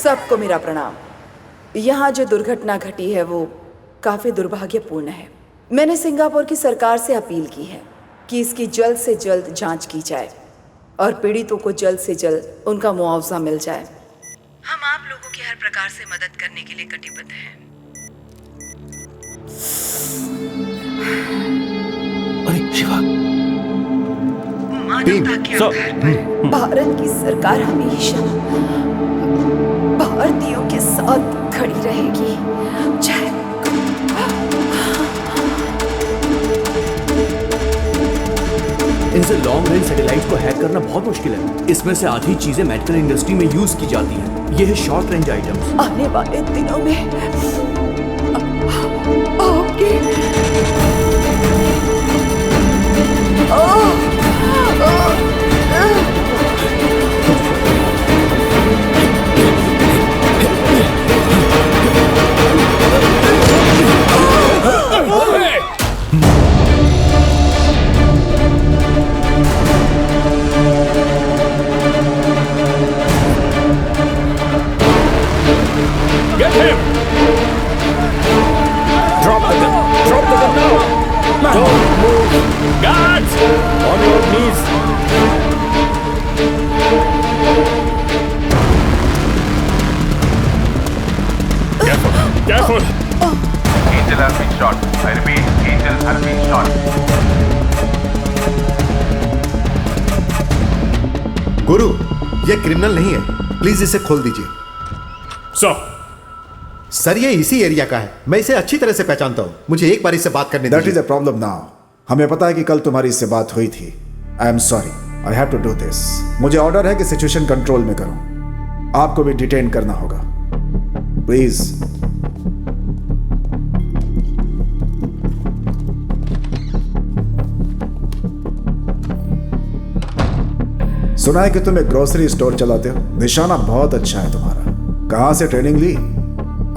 सबको मेरा प्रणाम। यहाँ जो दुर्घटना घटी है वो काफी दुर्भाग्यपूर्ण है। मैंने सिंगापुर की सरकार से अपील की है कि इसकी जल्द से जल्द जांच की जाए और पीड़ितों को जल्द से जल्द उनका मुआवजा मिल जाए। हम आप लोगों की हर प्रकार से मदद करने के लिए कटिबद्ध हैं। अरे शिवा, मानवता के आधार पर भारत की सरकार हमेशा भारतीयों के साथ खड़ी रहेगी। जय। इनसे लॉन्ग रेंज सैटेलाइट को हैक करना बहुत मुश्किल है। इसमें से आधी चीजें मेडिकल इंडस्ट्री में यूज की जाती हैं। ये है शॉर्ट रेंज आइटम्स। आने वाले दिनों में आपके Get him! Drop the gun! Drop the gun now! Don't move! Guards! On your knees! Careful! Careful! Angel has been shot. I repeat, Angel has been shot. गुरु, ये क्रिमिनल नहीं है। Please इसे खोल दीजिए। सर ये इसी एरिया का है। मैं इसे अच्छी तरह से पहचानता हूँ। मुझे एक बार इससे बात करने दीजिए। That is a problem now. हमें पता है कि कल तुम्हारी इससे बात हुई थी। I am sorry, I have to do this. मुझे ऑर्डर है कि सिचुएशन कंट्रोल में करो। आपको भी डिटेन करना होगा। प्लीज। सुना है कि तुम एक ग्रोसरी स्टोर चलाते हो। निशाना बहुत अच्छा है तुम्हारा। कहां से ट्रेनिंग ली?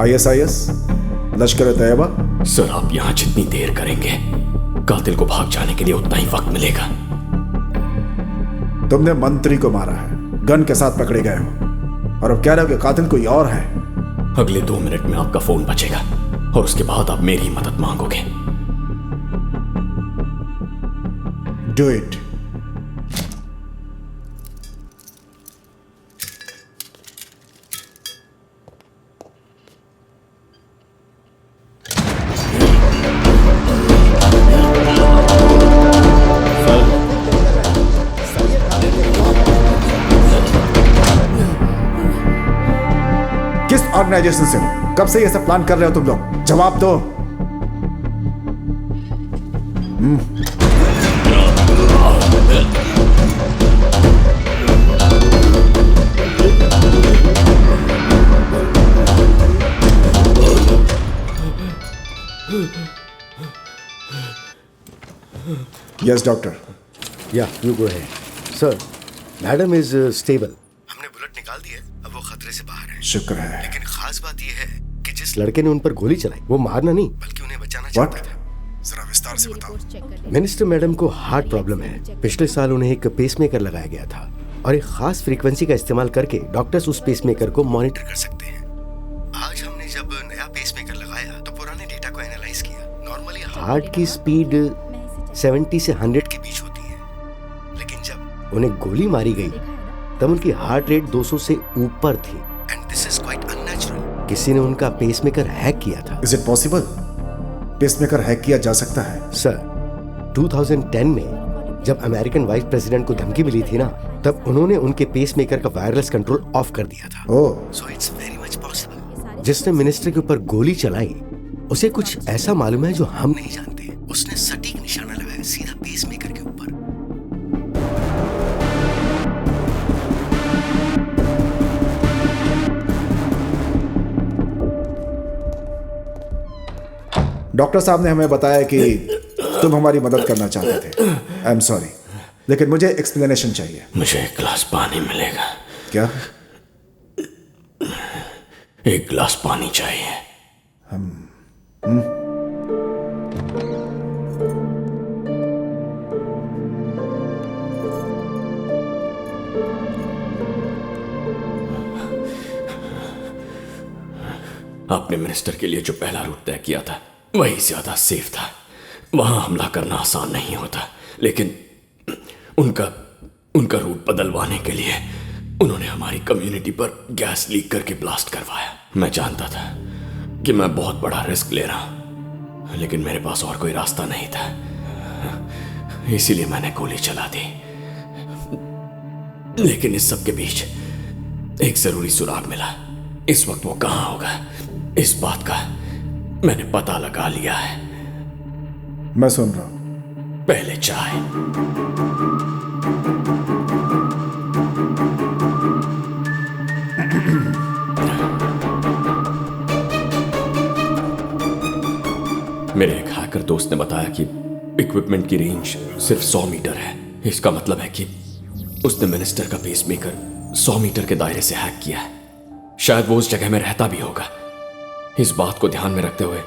ISIS? लश्कर तैयबा? सर, आप यहाँ जितनी देर करेंगे कातिल को भाग जाने के लिए उतना ही वक्त मिलेगा। तुमने मंत्री को मारा है, गन के साथ पकड़े गए हो और अब कह रहे हो कि कातिल कोई और है। अगले 2 मिनट में आपका फोन बजेगा और उसके बाद आप मेरी मदद मांगोगे। Do it. ऑर्गेनाइजेशन से हो? कब से ये सब प्लान कर रहे हो तुम लोग? जवाब दो। Yes doctor. या you go ahead. Sir, madam is stable. हमने बुलेट निकाल दी है, अब वो खतरे से बाहर है। शुक्र है। लेकिन खास बात ये है कि जिस लड़के ने उन पर गोली चलाई वो मारना नहीं बल्कि उन्हें बचाना चाहता था। जरा विस्तार से बताओ। मिनिस्टर मैडम को हार्ट प्रॉब्लम है। पिछले साल उन्हें एक पेसमेकर लगाया गया था और एक खास फ्रीक्वेंसी का इस्तेमाल करके डॉक्टर्स उस पेसमेकर को मॉनिटर कर सकते हैं। आज हमने जब नया पेसमेकर लगाया तो पुराने डेटा को एनालाइज किया। नॉर्मली हार्ट की स्पीड 70 से 100 के बीच होती है, लेकिन जब उन्हें गोली मारी गई तब उनकी हार्ट रेट 200 से ऊपर थी। And this is quite unnatural. किसी ने उनका पेसमेकर हैक किया था। Is it possible? Pacemaker hack किया जा सकता है? सर, 2010 में जब अमेरिकन वाइस प्रेसिडेंट को धमकी मिली थी ना, तब उन्होंने उनके पेसमेकर का वायरलेस कंट्रोल ऑफ कर दिया था। Oh, so it's very much possible. जिसने मिनिस्टर के ऊपर गोली चलाई उसे कुछ ऐसा मालूम है जो हम नहीं जानते। उसने सटीक निशाना लगाया सीधा पेसमेकर के ऊपर। डॉक्टर साहब ने हमें बताया कि तुम हमारी मदद करना चाहते थे। आई एम सॉरी, लेकिन मुझे एक्सप्लेनेशन चाहिए। मुझे एक गिलास पानी मिलेगा क्या? एक गिलास पानी चाहिए। आपने मिनिस्टर के लिए जो पहला रूट तय किया था वही ज्यादा सेफ था। वहां हमला करना आसान नहीं होता, लेकिन उनका रूट बदलवाने के लिए उन्होंने हमारी कम्युनिटी पर गैस लीक करके ब्लास्ट करवाया। मैं जानता था कि मैं बहुत बड़ा रिस्क ले रहा हूं, लेकिन मेरे पास और कोई रास्ता नहीं था, इसीलिए मैंने गोली चला दी। लेकिन इस सब के बीच एक जरूरी सुराग मिला। इस वक्त वो कहां होगा, इस बात का मैंने पता लगा लिया है। मैं सुन रहा हूं। पहले चाय। मेरे एक हैकर दोस्त ने बताया कि इक्विपमेंट की रेंज सिर्फ 100 मीटर है। इसका मतलब है कि उसने मिनिस्टर का पेसमेकर 100 मीटर के दायरे से हैक किया है। शायद वो उस जगह में रहता भी होगा। इस बात को ध्यान में रखते हुए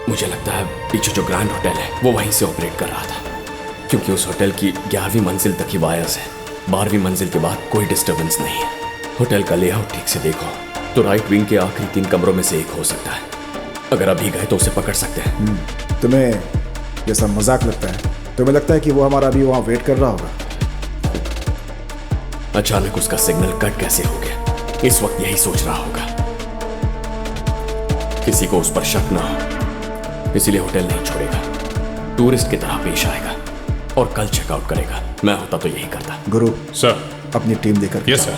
मुझे लगता है पीछे जो ग्रैंड होटल है वो वहीं से ऑपरेट कर रहा था, क्योंकि उस होटल की 11वीं मंजिल तक ही वायर्स है। 12वीं मंजिल के बाद कोई डिस्टर्बेंस नहीं है। होटल का लेआउट ठीक से देखो तो राइट विंग के आखिरी 3 कमरों में से एक हो सकता है। अगर अभी गए तो उसे पकड़ सकते हैं। तुम्हें ये सब मजाक लगता है? तुम्हें लगता है कि वो हमारा अभी वहां वेट कर रहा होगा? अचानक उसका सिग्नल कट कैसे हो गया, इस वक्त यही सोच रहा होगा। किसी को उस पर शक ना हो, इसलिए होटल नहीं छोड़ेगा। टूरिस्ट की तरह पेश आएगा और कल चेकआउट करेगा। मैं होता तो यही करता। गुरु सर। अपनी टीम देकर। Yes sir.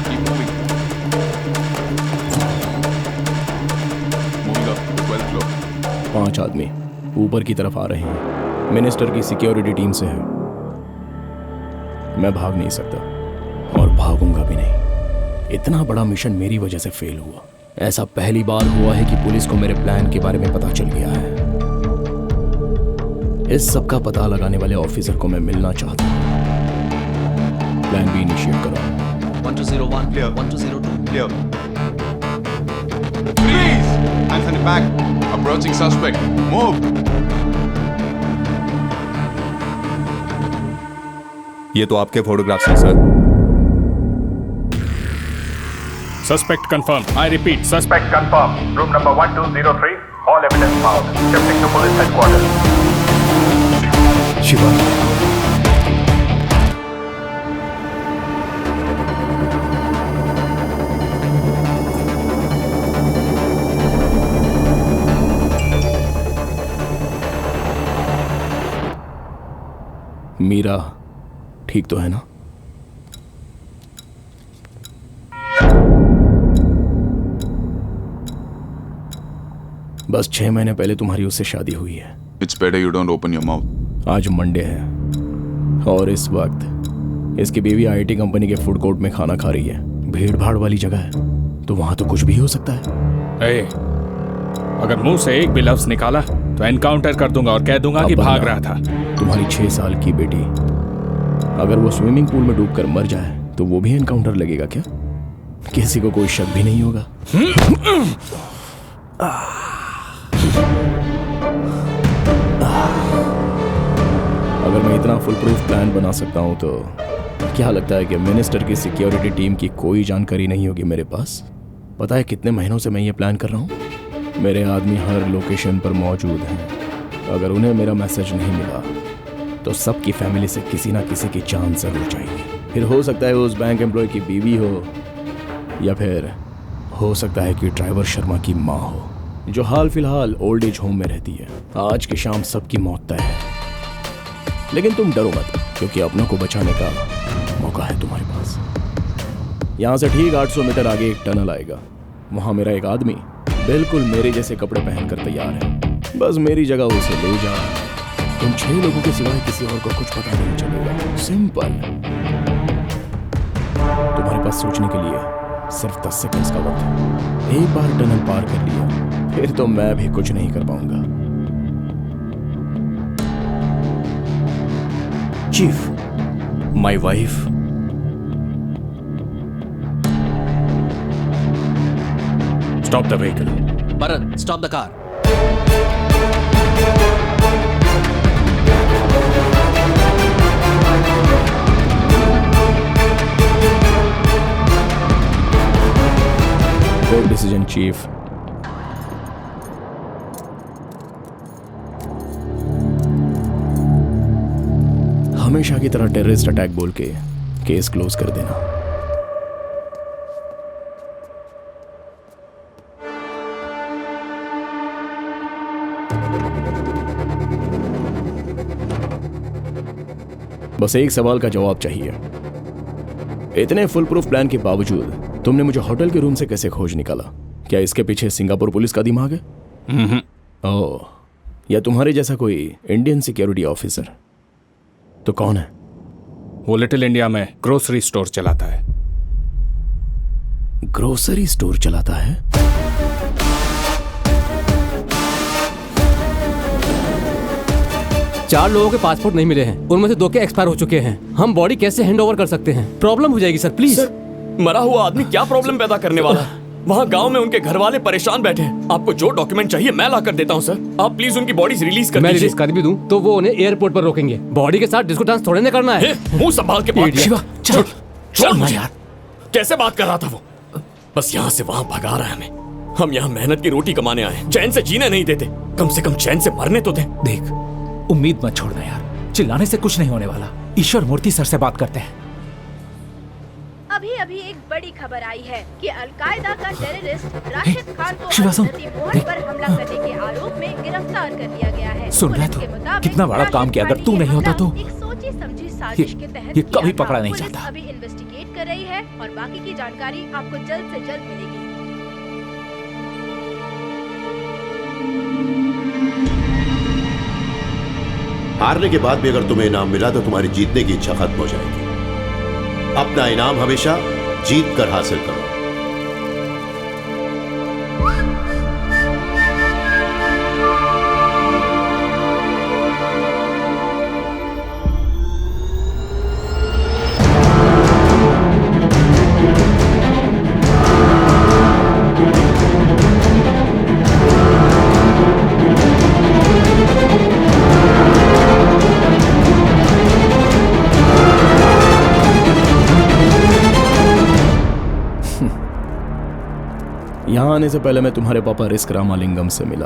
Keep moving. Moving up to 12th floor. 5 आदमी ऊपर की तरफ आ रहे हैं। मिनिस्टर की सिक्योरिटी टीम से है। मैं भाग नहीं सकता और भागूंगा भी नहीं। इतना बड़ा मिशन मेरी वजह से फेल हुआ। ऐसा पहली बार हुआ है कि पुलिस को मेरे प्लान के बारे में पता चल गया है। इस सब का पता लगाने वाले ऑफिसर को मैं मिलना चाहता हूँ। प्लान बी इनिशिएट करो। 1201 clear. 1202 clear. Please! Hands on the back. Approaching suspect. Move! ये तो आपके फोटोग्राफ्स हैं sir. Suspect confirm. I repeat, Suspect confirmed. Room number 1203. All evidence found. Shifting to police headquarters. Shiva, Meera ठीक तो है ना? बस 6 महीने पहले तुम्हारी उससे शादी हुई है। It's better you don't open your mouth. आज मंडे है और इस वक्त इसकी बीवी आईटी कंपनी के फूड कोर्ट में खाना खा रही है। भीड़ भाड़ वाली जगह है तो वहां तो कुछ भी हो सकता है। अगर मुंह से एक भी लफ्ज निकाला तो एनकाउंटर कर दूंगा और कह दूंगा कि भाग रहा था। तुम्हारी 6 साल की बेटी अगर वो स्विमिंग पूल में डूबकर मर जाए तो वो भी एनकाउंटर लगेगा क्या? किसी को कोई शक भी नहीं होगा। अगर मैं इतना फुल प्रूफ प्लान बना सकता हूं तो क्या लगता है कि मिनिस्टर की सिक्योरिटी टीम की कोई जानकारी नहीं होगी मेरे पास? पता है कितने महीनों से मैं ये प्लान कर रहा हूं? मेरे आदमी हर लोकेशन पर मौजूद हैं। अगर उन्हें मेरा मैसेज नहीं मिला तो सबकी फैमिली से किसी ना किसी की जान जरूर जाएगी। फिर हो सकता है वो उस बैंक एम्प्लॉय की बीवी हो या फिर हो सकता है कि ड्राइवर शर्मा की माँ हो जो हाल फिलहाल ओल्ड एज होम में रहती है। आज की शाम सबकी मौत तय है, लेकिन तुम डरो मत क्योंकि अपनों को बचाने का मौका है तुम्हारे पास। यहाँ से ठीक 800 मीटर आगे एक टनल आएगा। वहाँ मेरा एक आदमी बिल्कुल मेरे जैसे कपड़े पहनकर तैयार है। बस मेरी जगह उसे ले जाओ। तुम 6 लोगों के सिवाय किसी और को कुछ पता नहीं चलेगा। सिंपल। तुम्हारे पास सोचने के लिए सिर्फ 10 सेकंड्स का वक्त है। एक बार टनल पार कर लिया फिर तो मैं भी कुछ नहीं कर पाऊंगा। Chief, my wife stop the vehicle. Bharat, stop the car. Good decision chief. हमेशा की तरह टेररिस्ट अटैक बोल के केस क्लोज कर देना। बस एक सवाल का जवाब चाहिए। इतने फुल प्रूफ प्लान के बावजूद तुमने मुझे होटल के रूम से कैसे खोज निकाला? क्या इसके पीछे सिंगापुर पुलिस का दिमाग है? ओह, या तुम्हारे जैसा कोई इंडियन सिक्योरिटी ऑफिसर? तो कौन है? वो लिटिल इंडिया में ग्रोसरी स्टोर चलाता है। ग्रोसरी स्टोर चलाता है? चार लोगों के पासपोर्ट नहीं मिले हैं, उनमें से 2 के एक्सपायर हो चुके हैं। हम बॉडी कैसे हैंड ओवर कर सकते हैं? प्रॉब्लम हो जाएगी सर, प्लीज। सर, मरा हुआ आदमी क्या प्रॉब्लम पैदा करने वाला है? वहाँ गांव में उनके घर वाले परेशान बैठे हैं। आपको जो डॉक्यूमेंट चाहिए मैं ला कर देता हूँ सर। आप प्लीज उनकी बॉडीज रिलीज कर दीजिए। मैं रिलीज कर भी दूं तो वो उन्हें एयरपोर्ट पर रोकेंगे। बॉडी के साथ डिस्को डांस थोड़े ना करना है। मुंह संभाल के बात। शिवा, चल छोड़ मुझे यार। कैसे बात कर रहा था वो? बस यहाँ से वहाँ भगा रहा है हमें। हम यहाँ मेहनत की रोटी कमाने आए हैं, चैन से जीने नहीं देते। कम से कम चैन से मरने तो दे। देख, उम्मीद मत छोड़ना यार, चिल्लाने से कुछ नहीं होने वाला। ईश्वर मूर्ति सर से बात करते हैं। अभी अभी एक बड़ी खबर आई है कि अलकायदा का टेररिस्ट राशिद खान को शिवासम, मोहन पर हमला करने के आरोप में गिरफ्तार कर लिया गया है। सुन रहे तो कितना बड़ा काम किया। अगर तू नहीं होता तो एक सोची समझी साजिश के तहत ये कभी किया पकड़ा था। नहीं पुलिस जाता। अभी इन्वेस्टिगेट कर रही है और बाकी की जानकारी आपको जल्द से जल्द मिलेगी। हारने के बाद भी अगर तुम्हें इनाम मिला तो तुम्हारी जीतने की इच्छा खत्म हो जाएगी। अपना इनाम हमेशा जीत कर हासिल करो। यहां आने से पहले मैं तुम्हारे पापा रिस्क रामालिंगम से मिला।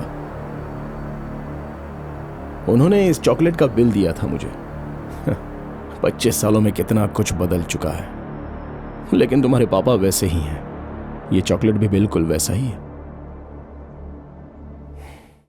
उन्होंने इस चॉकलेट का बिल दिया था मुझे। 25 सालों में कितना कुछ बदल चुका है, लेकिन तुम्हारे पापा वैसे ही हैं। ये चॉकलेट भी बिल्कुल वैसा ही है।